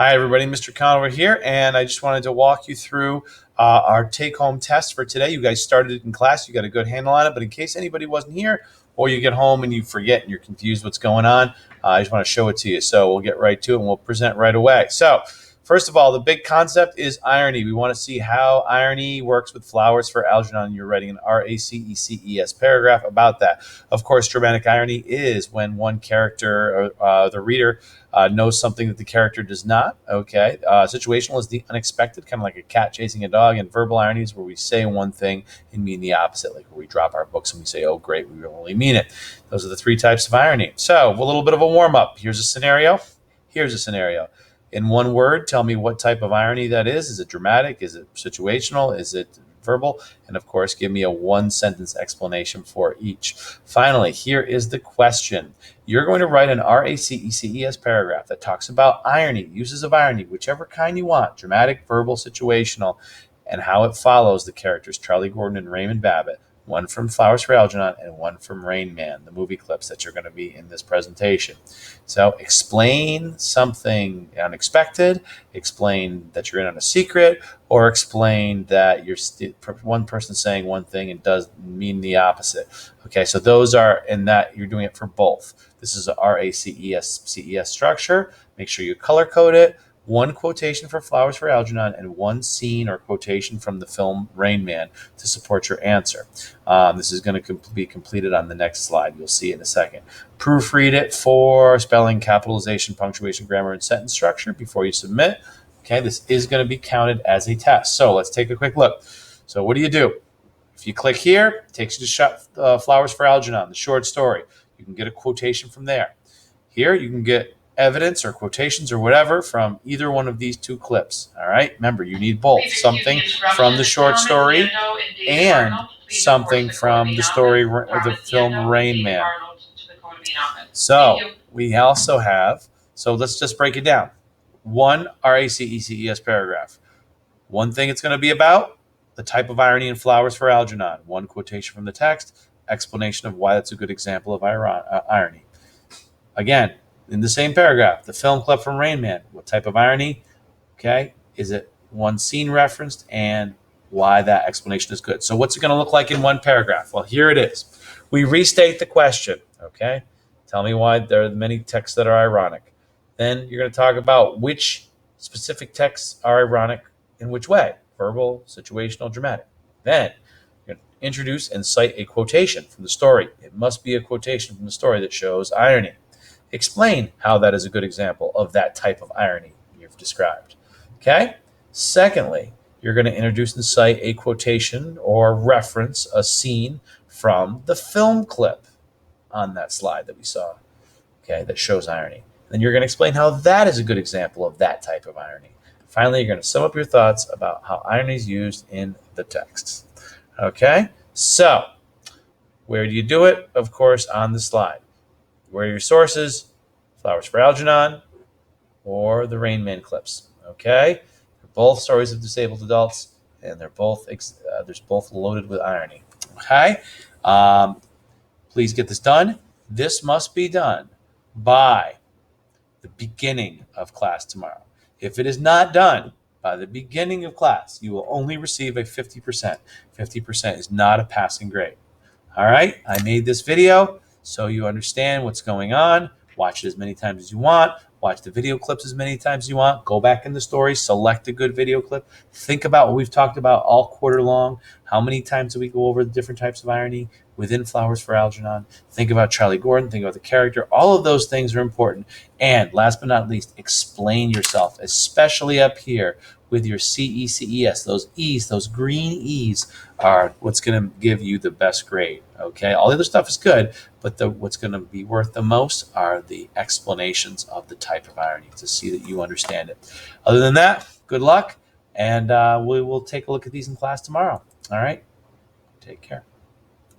Hi, everybody. Mr. Conover here, and I just wanted to walk you through our take-home test for today. You guys started it in class. You got a good handle on it, but in case anybody wasn't here or you get home and you forget and you're confused what's going on, I just want to show it to you. So we'll get right to it, and we'll present right away. So first of all, the big concept is irony. We want to see how irony works with flowers for Algernon. You're writing an RACECES paragraph about that. Of course, dramatic irony is when one character, the reader, knows something that the character does not. Okay. Situational is the unexpected, kind of like a cat chasing a dog. And verbal irony is where we say one thing and mean the opposite, like where we drop our books and we say, oh, great, we really mean it. Those are the three types of irony. So a little bit of a warm up. Here's a scenario. Here's a scenario. In one word, tell me what type of irony that is. Is it dramatic? Is it situational? Is it verbal? And of course, give me a one-sentence explanation for each. Finally, here is the question. You're going to write an RACECES paragraph that talks about irony, uses of irony, whichever kind you want, dramatic, verbal, situational, and how it follows the characters Charlie Gordon and Raymond Babbitt, one from Flowers for Algernon and one from Rain Man, the movie clips that are going to be in this presentation. So explain something unexpected, explain that you're in on a secret, or explain that you're one person saying one thing and does mean the opposite. Okay, so those are in that you're doing it for both. This is a RACES structure. Make sure you color code it. One quotation for Flowers for Algernon and one scene or quotation from the film Rain Man to support your answer. This is going to be completed on the next slide. You'll see it in a second. Proofread it for spelling, capitalization, punctuation, grammar, and sentence structure before you submit. Okay, this is going to be counted as a test. So let's take a quick look. So what do? If you click here, it takes you to Flowers for Algernon, the short story. You can get a quotation from there. Here, you can get evidence or quotations or whatever from either one of these two clips. All right. Remember, you need both something from the short story and something from the story of the film Rain Man. So we also have, so let's just break it down. One RACECES paragraph. One thing it's going to be about, the type of irony in Flowers for Algernon. One quotation from the text, explanation of why that's a good example of irony. Again, in the same paragraph, the film clip from Rain Man. What type of irony? Okay. Is it one scene referenced and why that explanation is good? So what's it going to look like in one paragraph? Well, here it is. We restate the question. Okay. Tell me why there are many texts that are ironic. Then you're going to talk about which specific texts are ironic in which way. Verbal, situational, dramatic. Then you're going to introduce and cite a quotation from the story. It must be a quotation from the story that shows irony. Explain how that is a good example of that type of irony you've described. Okay? Secondly, you're going to introduce and cite a quotation or reference a scene from the film clip on that slide that we saw, okay, that shows irony. Then you're going to explain how that is a good example of that type of irony. Finally, you're going to sum up your thoughts about how irony is used in the text. Okay? So, where do you do it? Of course, on the slide. Where are your sources? Flowers for Algernon or the Rain Man clips. Okay? They're both stories of disabled adults, and they're both loaded with irony. Okay? Please get this done. This must be done by the beginning of class tomorrow. If it is not done by the beginning of class, you will only receive a 50%. 50% is not a passing grade. All right? I made this video so you understand what's going on. Watch it as many times as you want. Watch the video clips as many times as you want. Go back in the story. Select a good video clip. Think about what we've talked about all quarter long. How many times do we go over the different types of irony within Flowers for Algernon? Think about Charlie Gordon. Think about the character. All of those things are important. And last but not least, explain yourself, especially up here with your CECES. Those E's, those green E's are what's going to give you the best grade. Okay, all the other stuff is good, but what's going to be worth the most are the explanations of the type of irony to see that you understand it. Other than that, good luck, and we will take a look at these in class tomorrow. All right, take care.